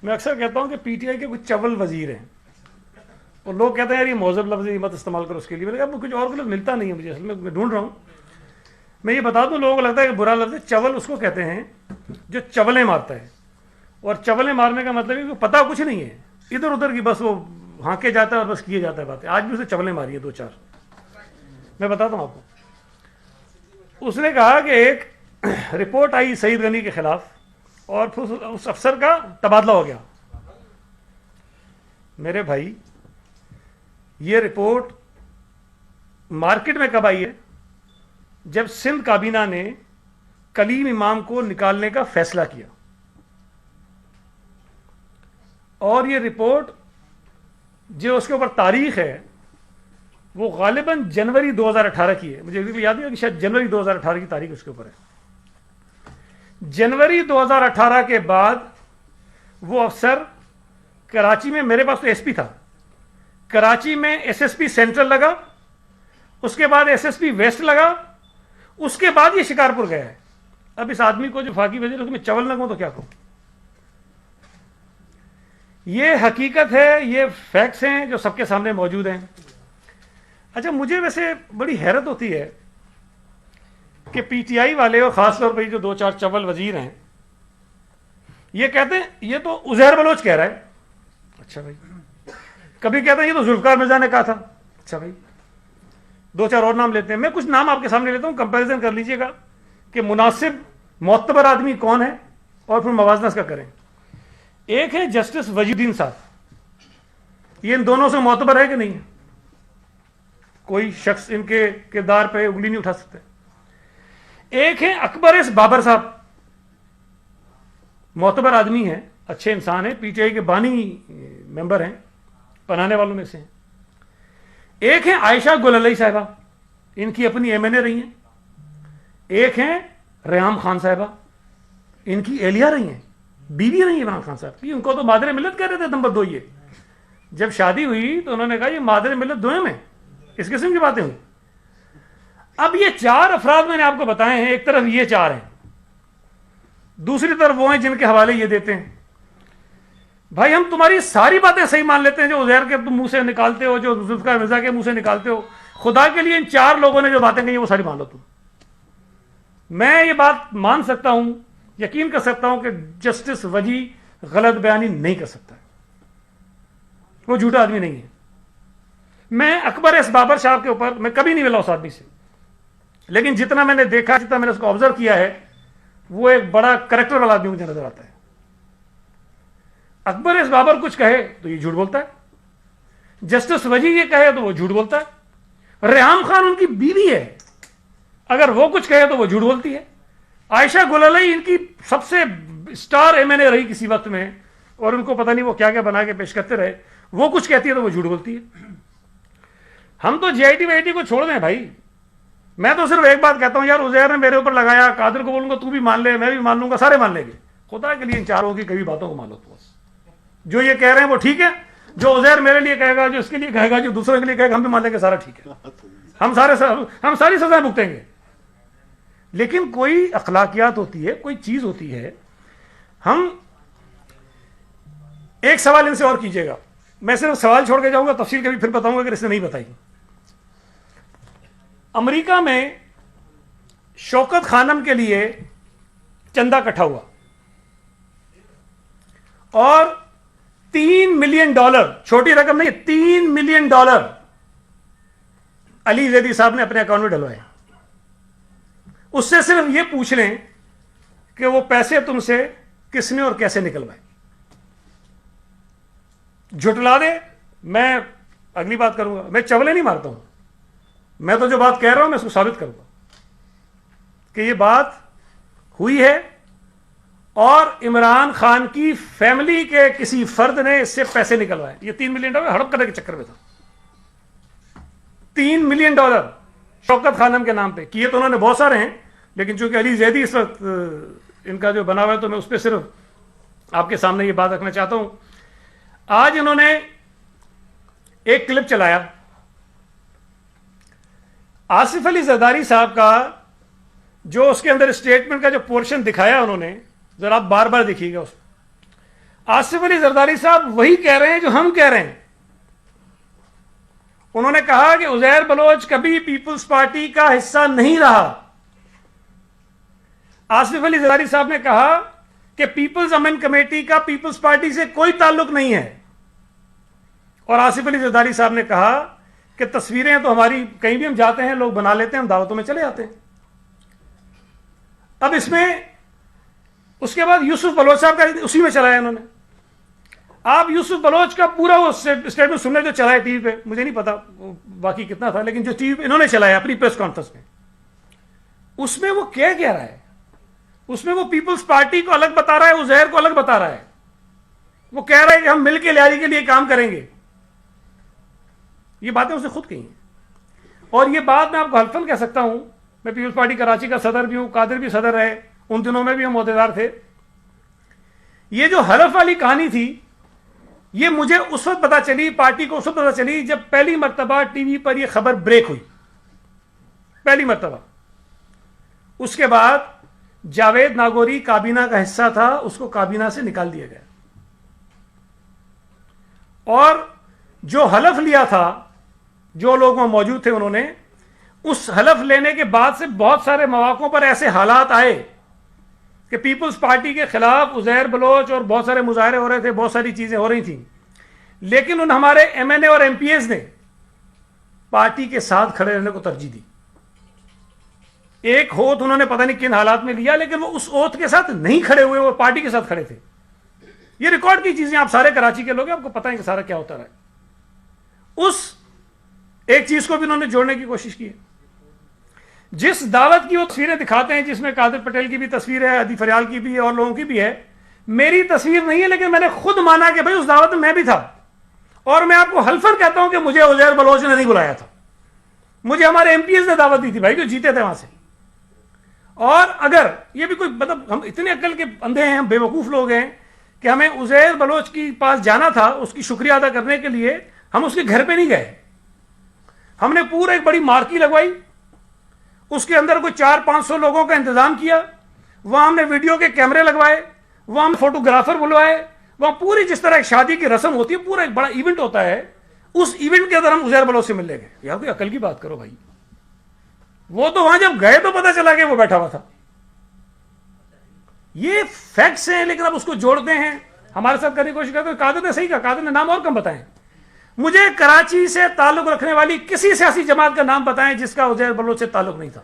میں اکثر کہتا ہوں کہ پی ٹی آئی کے کچھ چول وزیر ہیں اور لوگ کہتے ہیں یار یہ مہذب لفظ مت استعمال کرو اس کے لیے. میں نے کہا کچھ اور لفظ ملتا نہیں ہے مجھے, اصل میں ڈھونڈ رہا ہوں. میں یہ بتا دوں لوگوں کو لگتا ہے کہ برا لفظ ہے. چول اس کو کہتے ہیں جو چولیں مارتا ہے, اور چولیں مارنے کا مطلب ہے کہ پتہ کچھ نہیں ہے, ادھر ادھر کی بس وہ ہانکے جاتا ہے اور بس کیے جاتا ہے باتیں. آج بھی اسے چولیں ماری ہیں 2-4. میں بتاتا ہوں آپ کو. اس نے کہا کہ ایک رپورٹ آئی سعید غنی کے خلاف اور پھر اس افسر کا تبادلہ ہو گیا. میرے بھائی یہ رپورٹ مارکیٹ میں کب آئی ہے؟ جب سندھ کابینہ نے کلیم امام کو نکالنے کا فیصلہ کیا. اور یہ رپورٹ جو اس کے اوپر تاریخ ہے وہ غالباً جنوری 2018 کی ہے. مجھے یاد ہے کہ شاید جنوری 2018 کی تاریخ اس کے اوپر ہے. جنوری 2018 کے بعد وہ افسر کراچی میں, میرے پاس تو ایس پی تھا, کراچی میں ایس ایس پی سینٹرل لگا, اس کے بعد ایس ایس پی ویسٹ لگا, اس کے بعد یہ شکارپور گیا ہے. اب اس آدمی کو جو فاقی وزیر اس میں چول نہ کہوں تو کیا کہوں. یہ حقیقت ہے, یہ فیکٹس ہیں جو سب کے سامنے موجود ہیں. اچھا مجھے ویسے بڑی حیرت ہوتی ہے کہ پی ٹی آئی والے اور خاص طور پہ جو 2-4 چول وزیر ہیں یہ کہتے ہیں یہ تو عزیر بلوچ کہہ رہا ہے. اچھا بھائی. کبھی کہتے ہیں یہ تو ذوالفقار مرزا نے کہا تھا. اچھا بھائی. 2-4 اور نام لیتے ہیں. میں کچھ نام آپ کے سامنے لیتا ہوں, کمپیریزن کر لیجئے گا کہ مناسب معتبر آدمی کون ہے اور پھر موازنہ اس کا کریں. ایک ہے جسٹس وجی الدین صاحب, یہ ان دونوں سے معتبر ہے کہ نہیں ہے؟ کوئی شخص ان کے کردار پہ انگلی نہیں اٹھا سکتا. ایک ہے اکبر ایس بابر صاحب, معتبر آدمی ہیں, اچھے انسان ہیں, پی ٹی آئی کے بانی ممبر ہیں, بنانے والوں میں سے ہیں. ایک ہیں عائشہ گل علیہ صاحبہ, ان کی اپنی ایم این اے رہی ہیں. ایک ہیں ریحام خان صاحبہ, ان کی اہلیہ رہی ہیں, بیوی رہی ہیں ریحام خان صاحب کی. ان کو تو مادر ملت کہہ رہے تھے نمبر 2. یہ جب شادی ہوئی تو انہوں نے کہا یہ مادر ملت دوئم ہے. اس قسم کی باتیں ہوئی. اب یہ 4 افراد میں نے آپ کو بتائے ہیں, ایک طرف یہ 4 ہیں, دوسری طرف وہ ہیں جن کے حوالے یہ دیتے ہیں. بھائی ہم تمہاری ساری باتیں صحیح مان لیتے ہیں جو عزیر کے تم منہ سے نکالتے ہو, جو ذوالفقار مرزا کے منہ سے نکالتے ہو. خدا کے لیے ان 4 لوگوں نے جو باتیں کہی وہ ساری مان لو تم. میں یہ بات مان سکتا ہوں, یقین کر سکتا ہوں کہ جسٹس وجی غلط بیانی نہیں کر سکتا, وہ جھوٹا آدمی نہیں ہے. میں اکبر ایس بابر صاحب کے اوپر میں کبھی نہیں ملا اس آدمی سے, لیکن جتنا میں نے دیکھا, جتنا میں نے اس کو آبزرو کیا ہے, وہ ایک بڑا کریکٹر والا آدمی مجھے نظر آتا ہے. اکبر ایس بابر کچھ کہے تو یہ جھوٹ بولتا ہے, جسٹس وجی یہ کہے تو وہ جھوٹ بولتا ہے. ریحام خان ان کی بیوی ہے, اگر وہ کچھ کہے تو وہ جھوٹ بولتی ہے. عائشہ گل علیہ ان کی سب سے اسٹار ایم این اے رہی کسی وقت میں, اور ان کو پتہ نہیں وہ کیا کیا بنا کے پیش کرتے رہے, وہ کچھ کہتی ہے تو وہ جھوٹ بولتی ہے. ہم تو جی I T V I T کو چھوڑ دیں بھائی. میں تو صرف ایک بات کہتا ہوں, یار عزیر نے میرے اوپر لگایا, قادر کو بولوں گا تو بھی مان لے, میں بھی مان لوں گا, سارے مان لیں گے. خدا کے لیے ان 4 کی کبھی باتوں کو مان لو. تو بس جو یہ کہہ رہے ہیں وہ ٹھیک ہے, جو عزیر میرے لیے کہے گا, جو اس کے لیے کہے گا, جو دوسرے کے لیے کہے گا, ہم بھی مان لیں گے سارا ٹھیک ہے. ہم ساری سزائیں بھگتیں گے. لیکن کوئی اخلاقیات ہوتی ہے, کوئی چیز ہوتی ہے. ہم ایک سوال ان سے اور کیجئے گا, میں صرف سوال چھوڑ کے جاؤں گا, تفصیل کبھی پھر بتاؤں گا اگر اس نے نہیں بتائی. امریکہ میں شوکت خانم کے لیے چندہ اکٹھا ہوا اور $3 ملین, چھوٹی رقم نہیں, $3 ملین علی زیدی صاحب نے اپنے اکاؤنٹ میں ڈلوائے. اس سے صرف یہ پوچھ لیں کہ وہ پیسے تم سے کس نے اور کیسے نکلوائے. جھٹلا دے, میں اگلی بات کروں گا. میں چولے نہیں مارتا ہوں, میں تو جو بات کہہ رہا ہوں میں اس کو ثابت کروں گا کہ یہ بات ہوئی ہے, اور عمران خان کی فیملی کے کسی فرد نے اس سے پیسے نکلوائے. یہ $3 ملین ہڑپ کرنے کے چکر میں تھا. $3 ملین شوکت خانم کے نام پہ کیے تو انہوں نے بہت سارے ہیں, لیکن چونکہ علی زیدی اس وقت ان کا جو بنا ہوا ہے تو میں اس پہ صرف آپ کے سامنے یہ بات رکھنا چاہتا ہوں. آج انہوں نے ایک کلپ چلایا آصف علی زرداری صاحب کا, جو اس کے اندر اسٹیٹمنٹ کا جو پورشن دکھایا انہوں نے, ذرا آپ بار بار دیکھیے گا. آصف علی زرداری صاحب وہی کہہ رہے ہیں جو ہم کہہ رہے ہیں. انہوں نے کہا کہ عزیر بلوچ کبھی پیپلز پارٹی کا حصہ نہیں رہا. آصف علی زرداری صاحب نے کہا کہ پیپلز امن کمیٹی کا پیپلز پارٹی سے کوئی تعلق نہیں ہے. اور آصف علی زرداری صاحب نے کہا کہ تصویریں تو ہماری کہیں بھی ہم جاتے ہیں لوگ بنا لیتے ہیں, ہم دعوتوں میں چلے جاتے ہیں. اب اس میں اس کے بعد یوسف بلوچ صاحب کا اسی میں چلایا انہوں نے. آپ یوسف بلوچ کا پورا وہ اسٹیٹمنٹ سن لیں جو چلایا ٹی وی پہ, مجھے نہیں پتا باقی کتنا تھا, لیکن جو ٹی وی پہ انہوں نے چلایا اپنی پریس کانفرنس میں, اس میں وہ کہہ رہا ہے, اس میں وہ پیپلز پارٹی کو الگ بتا رہا ہے, عزیر کو الگ بتا رہا ہے. وہ کہہ رہا ہے کہ ہم مل کے لیاری کے لیے کام کریں گے. یہ باتیں اس نے خود کہی ہیں. اور یہ بات میں آپ کو حلفاً کہہ سکتا ہوں, میں پیپلز پارٹی کراچی کا صدر بھی ہوں, قادر بھی صدر رہے, ان دنوں میں بھی ہم عہدیدار تھے. یہ جو حلف والی کہانی تھی یہ مجھے اس وقت پتا چلی, پارٹی کو اس وقت پتا چلی جب پہلی مرتبہ ٹی وی پر یہ خبر بریک ہوئی, پہلی مرتبہ. اس کے بعد جاوید ناگوری کابینہ کا حصہ تھا, اس کو کابینہ سے نکال دیا گیا. اور جو حلف لیا تھا, جو لوگ وہاں موجود تھے, انہوں نے اس حلف لینے کے بعد سے بہت سارے مواقعوں پر ایسے حالات آئے کہ پیپلز پارٹی کے خلاف عزیر بلوچ اور بہت سارے مظاہرے ہو رہے تھے, بہت ساری چیزیں ہو رہی تھیں, لیکن ان ہمارے ایم این اے اور ایم پی ایز نے پارٹی کے ساتھ کھڑے رہنے کو ترجیح دی. ایک اوتھ انہوں نے پتہ نہیں کن حالات میں لیا, لیکن وہ اس اوتھ کے ساتھ نہیں کھڑے ہوئے, وہ پارٹی کے ساتھ کھڑے تھے. یہ ریکارڈ کی چیزیں, آپ سارے کراچی کے لوگ ہیں, آپ کو پتہ ہے کہ سارا کیا ہوتا رہا ہے. اس ایک چیز کو بھی انہوں نے جوڑنے کی کوشش کی ہے. جس دعوت کی وہ تصویریں دکھاتے ہیں جس میں قادر پٹیل کی بھی تصویر ہے, ہدی فریال کی بھی ہے, اور لوگوں کی بھی ہے, میری تصویر نہیں ہے, لیکن میں نے خود مانا کہ بھائی اس دعوت میں بھی تھا. اور میں آپ کو حلفاً کہتا ہوں کہ مجھے عزیر بلوچ نے نہیں بلایا تھا, مجھے ہمارے ایم پی ایس نے دعوت دی تھی بھائی, جو جیتے تھے وہاں سے. اور اگر یہ بھی کوئی مطلب, ہم اتنے عقل کے اندھے ہیں, ہم بے وقوف لوگ ہیں کہ ہمیں عزیر بلوچ کے پاس جانا تھا, اس کی شکریہ ادا کرنے کے لیے ہم اس کے گھر پہ نہیں گئے. ہم نے پورا ایک بڑی مارکی لگوائی, اس کے اندر کوئی 400-500 لوگوں کا انتظام کیا, وہاں ہم نے ویڈیو کے کیمرے لگوائے, وہاں ہم نے فوٹوگرافر بلوائے, وہاں پوری جس طرح ایک شادی کی رسم ہوتی ہے, پورا ایک بڑا ایونٹ ہوتا ہے, اس ایونٹ کے اندر ہم عزیر بلوچ سے ملنے گئے. یار کوئی عقل کی بات کرو بھائی. وہ تو وہاں جب گئے تو پتہ چلا کہ وہ بیٹھا ہوا تھا. یہ فیکٹس ہیں, لیکن اب اس کو جوڑتے ہیں, ہمارے ساتھ کرنے کی کوشش کرتے ہیں. قادر نے صحیح کہا, قادر نے نام اور کم بتائیں. مجھے کراچی سے تعلق رکھنے والی کسی سیاسی جماعت کا نام بتائیں جس کا عزیر بلوچ سے تعلق نہیں تھا.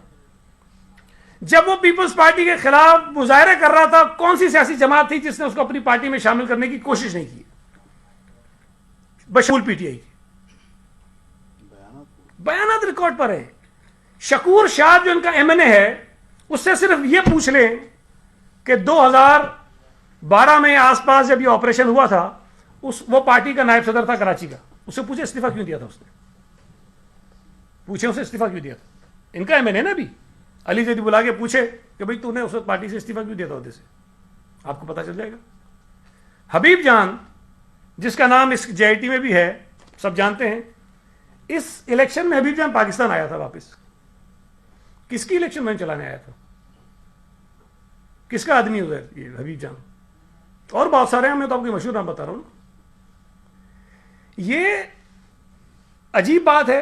جب وہ پیپلز پارٹی کے خلاف مظاہرے کر رہا تھا, کون سی سیاسی جماعت تھی جس نے اس کو اپنی پارٹی میں شامل کرنے کی کوشش نہیں کی؟ بشمول پی ٹی آئی کی. بیانات ریکارڈ پر ہے. شکور شاہ جو ان کا ایم این اے ہے, اس سے صرف یہ پوچھ لیں کہ 2012 میں آس پاس جب یہ آپریشن ہوا تھا, وہ پارٹی کا نائب صدر تھا کراچی کا, اس سے پوچھے استعفیٰ کیوں دیا تھا اس نے, پوچھے اسے استعفیٰ کیوں دیا تھا. ان کا ایم این اے نا, بھی علی زیدی بلا کے پوچھے کہ بھائی تو نے اس وقت پارٹی سے استعفیٰ کیوں دیا تھا عہدے سے, آپ کو پتا چل جائے گا. حبیب جان جس کا نام اس جے آئی ٹی میں بھی ہے, سب جانتے ہیں, اس الیکشن میں حبیب جان پاکستان آیا تھا واپس. کس کی الیکشن میں چلانے آیا تھا, کس کا آدمی ادھر یہ حبیب جان, اور بہت سارے ہیں, میں تو آپ کو مشہور نام بتا رہا ہوں. یہ عجیب بات ہے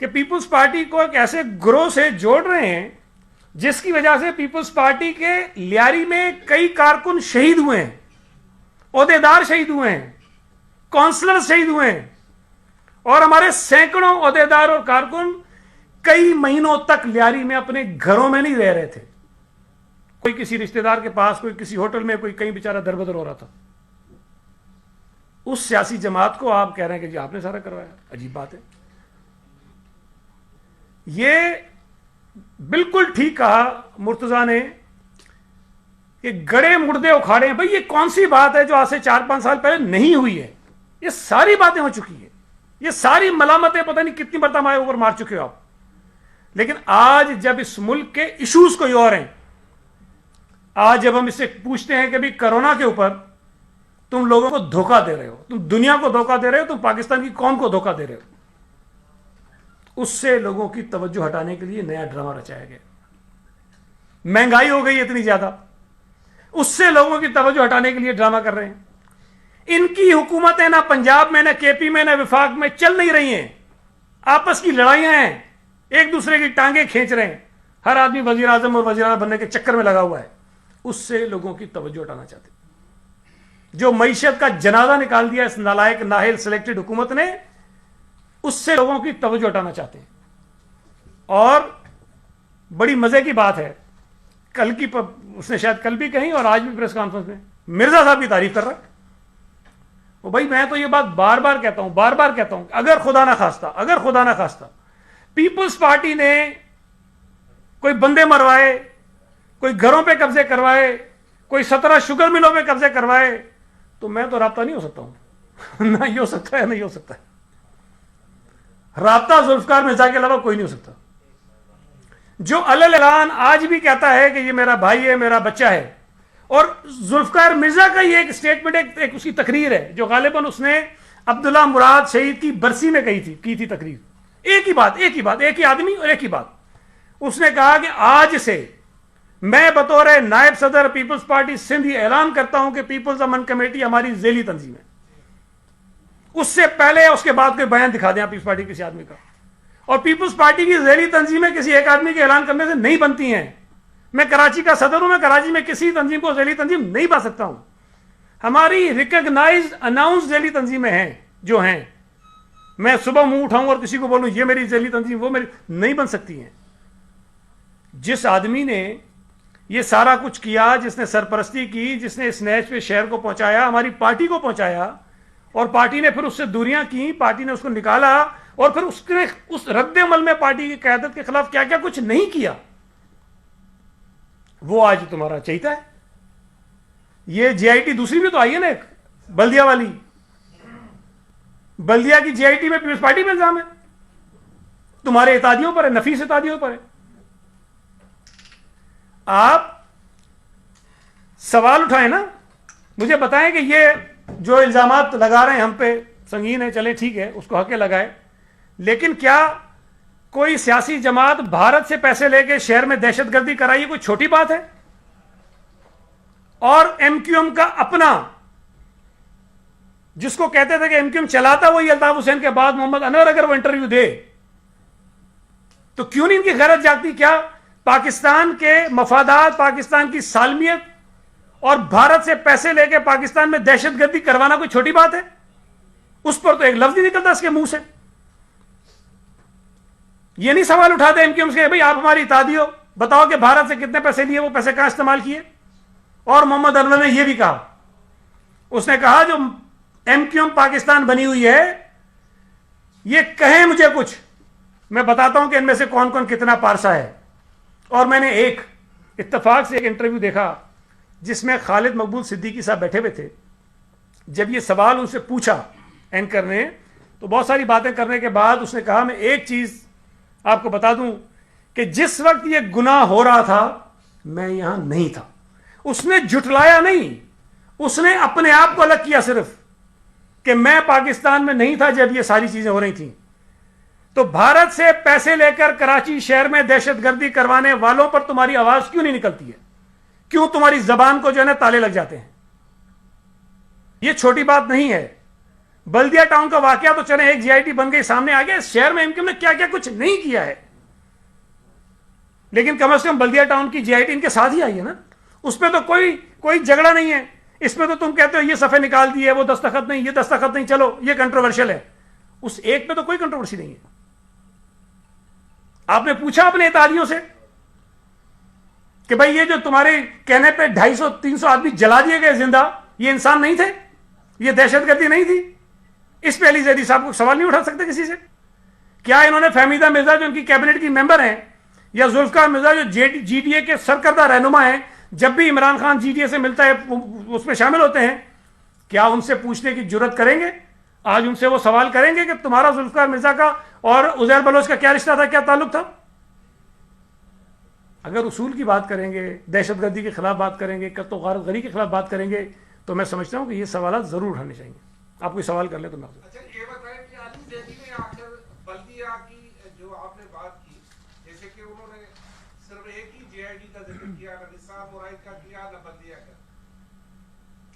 کہ پیپلز پارٹی کو ایک ایسے گروہ سے جوڑ رہے ہیں جس کی وجہ سے پیپلز پارٹی کے لیاری میں کئی کارکن شہید ہوئے ہیں, عہدیدار شہید ہوئے ہیں, کونسلر شہید ہوئے ہیں, اور ہمارے سینکڑوں عہدیدار اور کارکن کئی مہینوں تک لیاری میں اپنے گھروں میں نہیں رہ رہے تھے. کوئی کسی رشتہ دار کے پاس, کوئی کسی ہوٹل میں, کوئی کہیں بیچارہ دربدر ہو رہا تھا. اس سیاسی جماعت کو آپ کہہ رہے ہیں کہ جی آپ نے سارا کروایا. عجیب بات ہے. یہ بالکل ٹھیک کہا مرتضیٰ نے کہ گڑے مردے اکھاڑے ہیں. بھائی یہ کون سی بات ہے جو آج سے 4-5 سال پہلے نہیں ہوئی ہے؟ یہ ساری باتیں ہو چکی ہیں, یہ ساری ملامتیں پتہ نہیں کتنی مرتبہ ہمارے اوپر مار چکے ہو آپ. لیکن آج جب اس ملک کے ایشوز کوئی اور ہیں, آج جب ہم اس سے پوچھتے ہیں کہ بھی کرونا کے اوپر تم لوگوں کو دھوکہ دے رہے ہو, تم دنیا کو دھوکہ دے رہے ہو, تم پاکستان کی قوم کو دھوکہ دے رہے ہو, اس سے لوگوں کی توجہ ہٹانے کے لیے نیا ڈرامہ رچایا گیا. مہنگائی ہو گئی اتنی زیادہ, اس سے لوگوں کی توجہ ہٹانے کے لیے ڈرامہ کر رہے ہیں. ان کی حکومتیں نہ پنجاب میں، نہ کے پی میں، نہ وفاق میں چل نہیں رہی ہیں، آپس کی لڑائیاں ہیں، ایک دوسرے کی ٹانگیں کھینچ رہے ہیں، ہر آدمی وزیر اعظم اور وزیر اعظم بننے کے چکر میں لگا ہوا ہے. اس سے لوگوں کی توجہ ہٹانا چاہتے ہیں. جو معیشت کا جنازہ نکال دیا اس نالائق نااہل سلیکٹڈ حکومت نے، اس سے لوگوں کی توجہ ہٹانا چاہتے ہیں. اور بڑی مزے کی بات ہے، کل کی اس نے شاید کل بھی کہیں اور آج بھی پریس کانفرنس میں مرزا صاحب کی تعریف کر رہا ہے. وہ بھائی میں تو یہ بات بار بار کہتا ہوں اگر خدا نہ خواستہ پیپلز پارٹی نے کوئی بندے مروائے، کوئی گھروں پہ قبضے کروائے، کوئی 17 شوگر ملوں پہ قبضے کروائے، تو میں تو رابطہ نہیں ہو سکتا ہوں. نہ یہ ہو سکتا ہے، نہیں ہو سکتا ہے. رابطہ ذوالفقار مرزا کے علاوہ کوئی نہیں ہو سکتا. جو اعلان آج بھی کہتا ہے کہ یہ میرا بھائی ہے، میرا بچہ ہے. اور ذوالفقار مرزا کا یہ ایک اسٹیٹمنٹ، ایک اس کی تقریر ہے جو غالباً اس نے عبداللہ مراد شہید کی برسی میں کی تھی تقریر. ایک ہی بات، ایک ہی آدمی اور ایک ہی بات. اس نے کہا کہ آج سے میں بطور نائب صدر پیپلز پارٹی سندھ یہ اعلان کرتا ہوں کہ پیپلز امن کمیٹی ہماری ذیلی تنظیم ہے. اس سے پہلے اس کے بعد کوئی بیان دکھا دیں پیپلز پارٹی کسی آدمی کا. اور پیپلز پارٹی کی ذیلی تنظیمیں کسی ایک آدمی کے اعلان کرنے سے نہیں بنتی ہیں. میں کراچی کا صدر ہوں، میں کراچی میں کسی تنظیم کو ذیلی تنظیم نہیں بنا سکتا ہوں. ہماری ریکگنائزڈ اناؤنس ذیلی تنظیمیں ہیں جو ہیں. میں صبح منہ اٹھاؤں اور کسی کو بولوں یہ میری ذیلی تنظیم، وہ میری نہیں بن سکتی ہیں. جس آدمی نے یہ سارا کچھ کیا، جس نے سرپرستی کی، جس نے اسنیچ پہ شہر کو پہنچایا، ہماری پارٹی کو پہنچایا، اور پارٹی نے پھر اس سے دوریاں کی، پارٹی نے اس کو نکالا، اور پھر اس رد عمل میں پارٹی کی قیادت کے خلاف کیا کیا کچھ نہیں کیا، وہ آج تمہارا چہیتا ہے. یہ جے آئی ٹی دوسری بھی تو آئی ہے نا، ایک بلدیا والی، بلدیا کی جے آئی ٹی میں پیپلز پارٹی میں الزام ہے، تمہارے اتحادیوں پر ہے، نفیس اتحادیوں پر ہے. آپ سوال اٹھائیں نا، مجھے بتائیں کہ یہ جو الزامات لگا رہے ہیں ہم پہ سنگین ہے، چلیں ٹھیک ہے، اس کو حق لگائے، لیکن کیا کوئی سیاسی جماعت بھارت سے پیسے لے کے شہر میں دہشت گردی کرائی کوئی چھوٹی بات ہے؟ اور ایم کیو ایم کا اپنا، جس کو کہتے تھے کہ ایم کیو ایم چلاتا وہی الطاف حسین کے بعد محمد انور، اگر وہ انٹرویو دے تو کیوں نہیں ان کی غیرت جاگتی؟ کیا پاکستان کے مفادات، پاکستان کی سالمیت اور بھارت سے پیسے لے کے پاکستان میں دہشت گردی کروانا کوئی چھوٹی بات ہے؟ اس پر تو ایک لفظ نہیں نکلتا اس کے منہ سے. یہ نہیں سوال اٹھاتے ایم کیو ایم سے، بھائی آپ ہماری اتحادی ہو، بتاؤ کہ بھارت سے کتنے پیسے لیے، وہ پیسے کہاں استعمال کیے. اور محمد انور نے یہ بھی کہا، اس نے کہا جو ایم کیو ایم پاکستان بنی ہوئی ہے، یہ کہیں مجھے کچھ، میں بتاتا ہوں کہ ان میں سے کون کون کتنا پارسا ہے. اور میں نے ایک اتفاق سے ایک انٹرویو دیکھا جس میں خالد مقبول صدیقی صاحب بیٹھے ہوئے تھے. جب یہ سوال ان سے پوچھا اینکر نے، تو بہت ساری باتیں کرنے کے بعد اس نے کہا میں ایک چیز آپ کو بتا دوں کہ جس وقت یہ گناہ ہو رہا تھا میں یہاں نہیں تھا. اس نے جھٹلایا نہیں، اس نے اپنے آپ کو الگ کیا صرف کہ میں پاکستان میں نہیں تھا جب یہ ساری چیزیں ہو رہی تھیں. تو بھارت سے پیسے لے کر کراچی شہر میں دہشت گردی کروانے والوں پر تمہاری آواز کیوں نہیں نکلتی ہے؟ کیوں تمہاری زبان کو جو ہے نا تالے لگ جاتے ہیں؟ یہ چھوٹی بات نہیں ہے. بلدیا ٹاؤن کا واقعہ تو چلے ایک جی آئی ٹی بن گئی، سامنے آ گیا، اس شہر میں ایم کیو ایم نے کیا کیا کچھ نہیں کیا ہے، لیکن کم از کم بلدیا ٹاؤن کی جی آئی ٹی ان کے ساتھ ہی آئی ہے نا. اس پہ تو کوئی جھگڑا نہیں ہے. اس پہ تو تم کہتے ہو یہ صفحے نکال دی ہے، وہ دستخط نہیں، یہ دستخط نہیں، چلو یہ کنٹروورشل ہے. اس ایک پہ تو کوئی کنٹروورسی نہیں ہے. آپ نے پوچھا اپنے اتحادیوں سے کہ بھائی یہ جو تمہارے کہنے پہ 250-300 آدمی جلا دیے گئے زندہ، یہ انسان نہیں تھے؟ یہ دہشت گردی نہیں تھی؟ اس پہ علی زیدی صاحب کو سوال نہیں اٹھا سکتے کسی سے؟ کیا انہوں نے فہمیدہ مرزا جو ان کی کیبنٹ کی ممبر ہیں، یا ذوالفقار مرزا جو جی ڈی اے کے سرکردہ رہنما ہیں، جب بھی Imran Khan G D A سے ملتا ہے اس میں شامل ہوتے ہیں، کیا ان سے پوچھنے کی جرت کریں گے؟ آج ان سے وہ سوال کریں گے کہ تمہارا ذوالفقار مرزا کا اور عزیر بلوچ کا کیا رشتہ تھا، کیا تعلق تھا؟ اگر اصول کی بات کریں گے، دہشت گردی کے خلاف بات کریں گے، قتل و غارت غری کے خلاف بات کریں گے، تو میں سمجھتا ہوں کہ یہ سوالات ضرور اٹھانے چاہیے. آپ کوئی سوال کر لیں تو میں اچھا یہ بتائیں کہ علی زیدی نے آخر بلدیا کی جو آپ نے بات کی، جیسے کہ انہوں نے صرف ایک ہی جے آئی ڈی کا ذکر کیا، نہ نثار مرائد کا کیا، نہ بلدیا کا،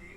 3